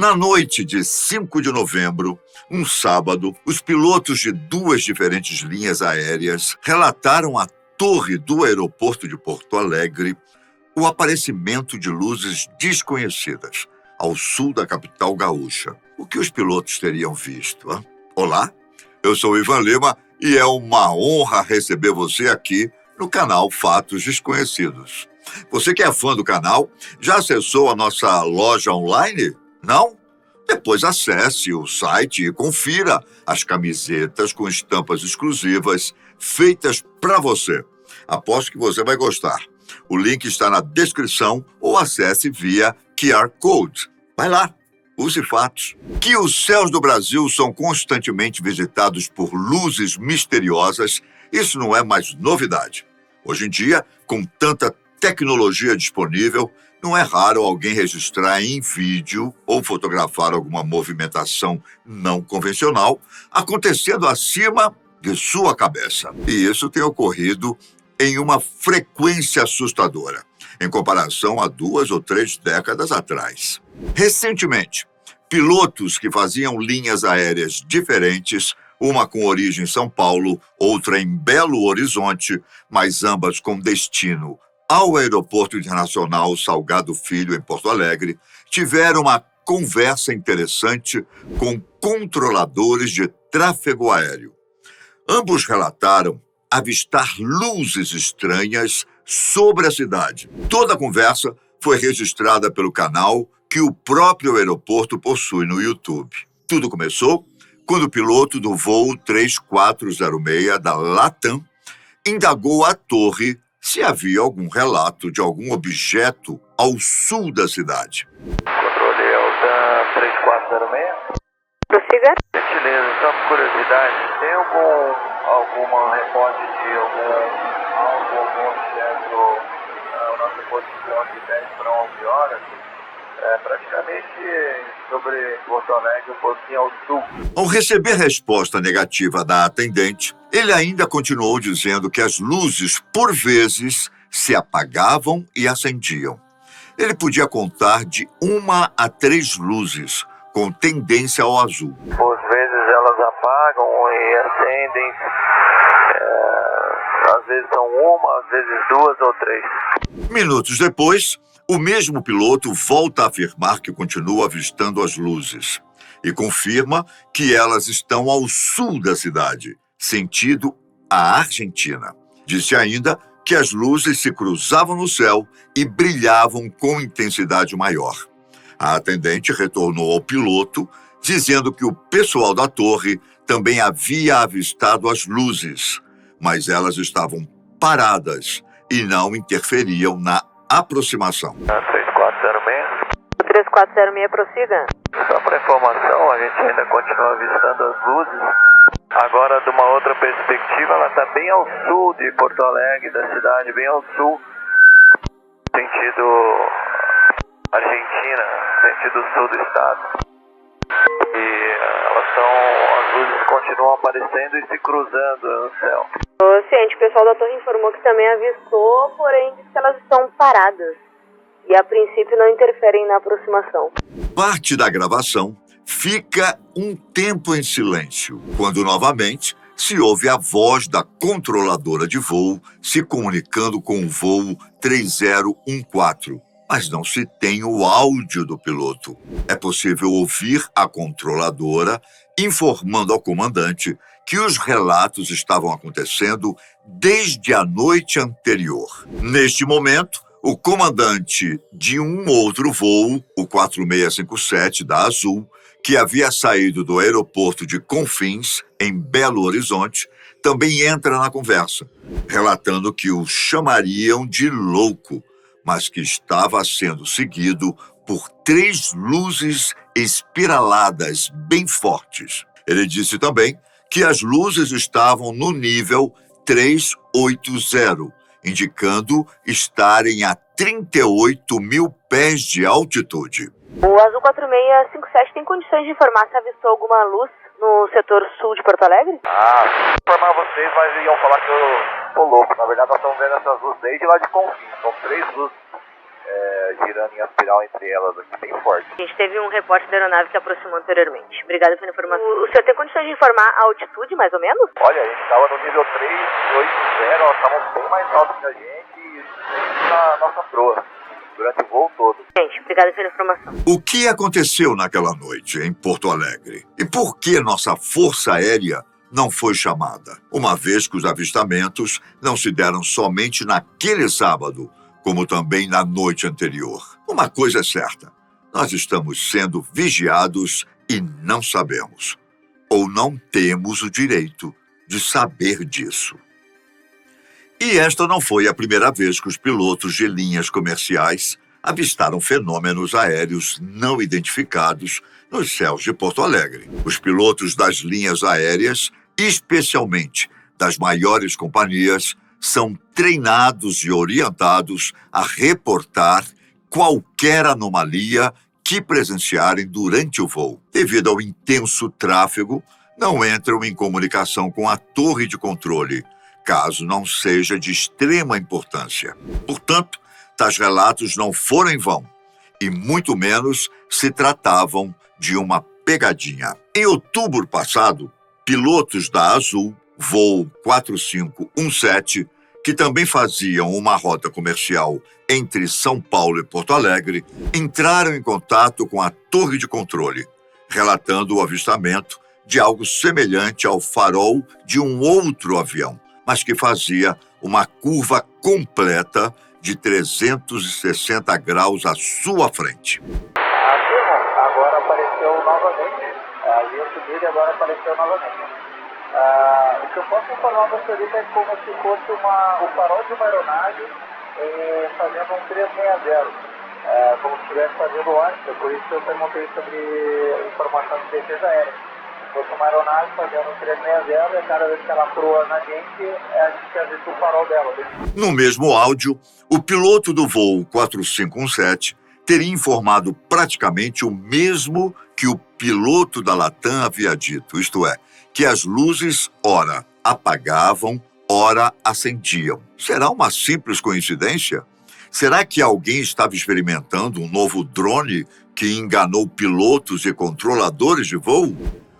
Na noite de 5 de novembro, um sábado, os pilotos de duas diferentes linhas aéreas relataram à torre do aeroporto de Porto Alegre o aparecimento de luzes desconhecidas ao sul da capital gaúcha. O que os pilotos teriam visto? Hein? Olá, eu sou Ivan Lima e é uma honra receber você aqui no canal Fatos Desconhecidos. Você que é fã do canal, já acessou a nossa loja online? Não? Depois acesse o site e confira as camisetas com estampas exclusivas feitas para você. Aposto que você vai gostar. O link está na descrição ou acesse via QR Code. Vai lá, use fatos. Que os céus do Brasil são constantemente visitados por luzes misteriosas, isso não é mais novidade. Hoje em dia, com tanta tecnologia disponível, não é raro alguém registrar em vídeo ou fotografar alguma movimentação não convencional acontecendo acima de sua cabeça. E isso tem ocorrido em uma frequência assustadora, em comparação a 2 ou 3 décadas atrás. Recentemente, pilotos que faziam linhas aéreas diferentes, uma com origem em São Paulo, outra em Belo Horizonte, mas ambas com destino ao Aeroporto Internacional Salgado Filho, em Porto Alegre, tiveram uma conversa interessante com controladores de tráfego aéreo. Ambos relataram avistar luzes estranhas sobre a cidade. Toda a conversa foi registrada pelo canal que o próprio aeroporto possui no YouTube. Tudo começou quando o piloto do voo 3406 da Latam indagou a torre se havia algum relato de algum objeto ao sul da cidade. Controle Alta 3406. Prossiga. Gentileza, só por curiosidade, tem alguma reporte de algum objeto nossa posição de 10 para 11 horas? Praticamente sobre Porto Alegre, um pouquinho ao sul. Ao receber resposta negativa da atendente, ele ainda continuou dizendo que as luzes, por vezes, se apagavam e acendiam. Ele podia contar de 1 a 3 luzes, com tendência ao azul. Por vezes elas apagam e acendem, às vezes são 1, às vezes 2 ou 3. Minutos depois, o mesmo piloto volta a afirmar que continua avistando as luzes e confirma que elas estão ao sul da cidade, sentido a Argentina. Disse ainda que as luzes se cruzavam no céu e brilhavam com intensidade maior. A atendente retornou ao piloto, dizendo que o pessoal da torre também havia avistado as luzes, mas elas estavam paradas e não interferiam na aproximação. 3406. 3406, prossiga. Só para informação, a gente ainda continua avistando as luzes. Agora, de uma outra perspectiva, ela está bem ao sul de Porto Alegre, da cidade, bem ao sul, sentido Argentina, sentido sul do estado. E as luzes continuam aparecendo e se cruzando no céu. Ciente, o pessoal da torre informou que também avistou, porém diz que elas estão paradas e a princípio não interferem na aproximação. Parte da gravação fica um tempo em silêncio, quando novamente se ouve a voz da controladora de voo se comunicando com o voo 3014, mas não se tem o áudio do piloto. É possível ouvir a controladora informando ao comandante que os relatos estavam acontecendo desde a noite anterior. Neste momento, o comandante de um outro voo, o 4657 da Azul, que havia saído do aeroporto de Confins, em Belo Horizonte, também entra na conversa, relatando que o chamariam de louco, mas que estava sendo seguido por 3 luzes espiraladas bem fortes. Ele disse também que as luzes estavam no nível 380, indicando estarem a 38 mil pés de altitude. O Azul 4657 tem condições de informar se avistou alguma luz no setor sul de Porto Alegre? Informar vocês, mas iam falar que eu tô louco. Na verdade, nós estamos vendo essas luzes desde lá de Confins. São 3 luzes girando em espiral entre elas aqui, bem forte. A gente teve um repórter da aeronave que aproximou anteriormente. Obrigada pela informação. O senhor tem condições de informar a altitude, mais ou menos? Olha, a gente estava no nível 380, elas estavam bem mais altas que a gente e sempre na nossa proa, durante o voo todo. Gente, obrigada pela informação. O que aconteceu naquela noite em Porto Alegre? E por que nossa Força Aérea não foi chamada? Uma vez que os avistamentos não se deram somente naquele sábado, como também na noite anterior. Uma coisa é certa, nós estamos sendo vigiados e não sabemos. Ou não temos o direito de saber disso. E esta não foi a primeira vez que os pilotos de linhas comerciais avistaram fenômenos aéreos não identificados nos céus de Porto Alegre. Os pilotos das linhas aéreas, especialmente das maiores companhias, são treinados e orientados a reportar qualquer anomalia que presenciarem durante o voo. Devido ao intenso tráfego, não entram em comunicação com a torre de controle, caso não seja de extrema importância. Portanto, tais relatos não foram em vão, e muito menos se tratavam de uma pegadinha. Em outubro passado, pilotos da Azul, voo 4517, que também faziam uma rota comercial entre São Paulo e Porto Alegre, entraram em contato com a torre de controle, relatando o avistamento de algo semelhante ao farol de um outro avião, mas que fazia uma curva completa de 360 graus à sua frente. Agora apareceu novamente. A linha subida agora apareceu novamente. O que eu posso informar você é como se fosse o farol de uma aeronave fazendo um 360, como se estivesse fazendo antes, por isso eu perguntei sobre informação de defesa aérea. Se fosse uma aeronave fazendo um 360 e cada vez que ela proa na gente, a gente avista o farol dela. No mesmo áudio, o piloto do voo 4517 teria informado praticamente o mesmo que o piloto da Latam havia dito, isto é, que as luzes, ora apagavam, ora acendiam. Será uma simples coincidência? Será que alguém estava experimentando um novo drone que enganou pilotos e controladores de voo?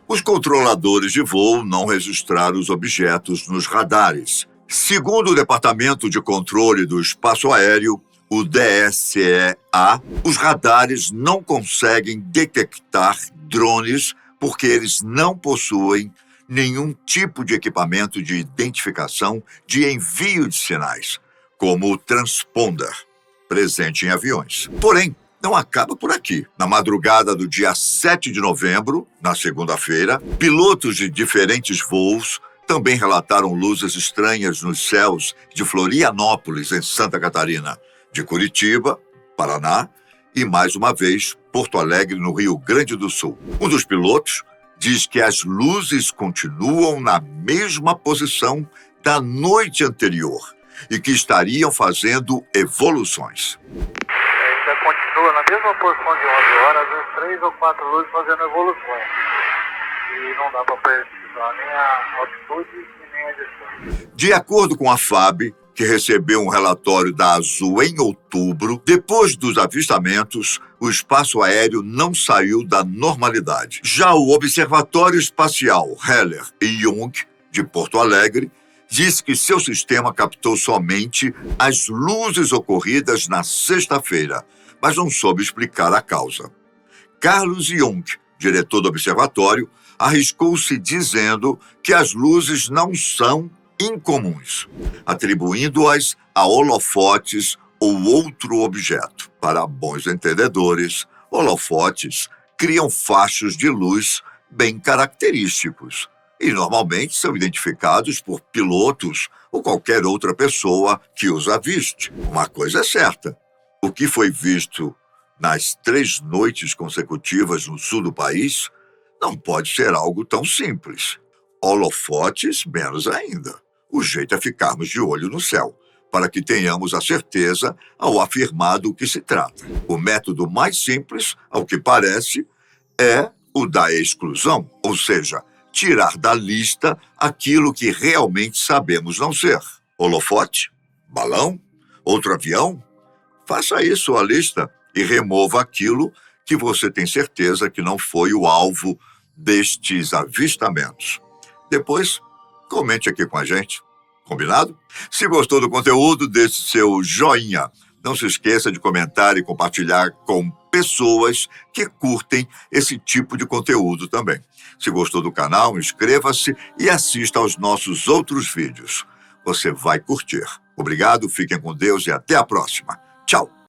Os controladores de voo não registraram os objetos nos radares. Segundo o Departamento de Controle do Espaço Aéreo, o DSEA, os radares não conseguem detectar drones porque eles não possuem nenhum tipo de equipamento de identificação de envio de sinais, como o transponder, presente em aviões. Porém, não acaba por aqui. Na madrugada do dia 7 de novembro, na segunda-feira, pilotos de diferentes voos também relataram luzes estranhas nos céus de Florianópolis, em Santa Catarina, de Curitiba, Paraná, e mais uma vez, Porto Alegre, no Rio Grande do Sul. Um dos pilotos diz que as luzes continuam na mesma posição da noite anterior e que estariam fazendo evoluções. Ainda continua na mesma posição de 11 horas, às vezes 3 ou 4 luzes fazendo evoluções. E não dá para precisar nem a altitude e nem a distância. De acordo com a FAB, que recebeu um relatório da Azul em outubro, depois dos avistamentos, o espaço aéreo não saiu da normalidade. Já o Observatório Espacial Heller e Jung, de Porto Alegre, disse que seu sistema captou somente as luzes ocorridas na sexta-feira, mas não soube explicar a causa. Carlos Jung, diretor do observatório, arriscou-se dizendo que as luzes não são incomuns, atribuindo-as a holofotes ou outro objeto. Para bons entendedores, holofotes criam fachos de luz bem característicos e normalmente são identificados por pilotos ou qualquer outra pessoa que os aviste. Uma coisa é certa, o que foi visto nas 3 noites consecutivas no sul do país não pode ser algo tão simples. Holofotes, menos ainda. O jeito é ficarmos de olho no céu, para que tenhamos a certeza ao afirmar do que se trata. O método mais simples, ao que parece, é o da exclusão, ou seja, tirar da lista aquilo que realmente sabemos não ser. Holofote? Balão? Outro avião? Faça aí sua lista e remova aquilo que você tem certeza que não foi o alvo destes avistamentos. Depois, comente aqui com a gente. Combinado? Se gostou do conteúdo, deixe seu joinha. Não se esqueça de comentar e compartilhar com pessoas que curtem esse tipo de conteúdo também. Se gostou do canal, inscreva-se e assista aos nossos outros vídeos. Você vai curtir. Obrigado, fiquem com Deus e até a próxima. Tchau!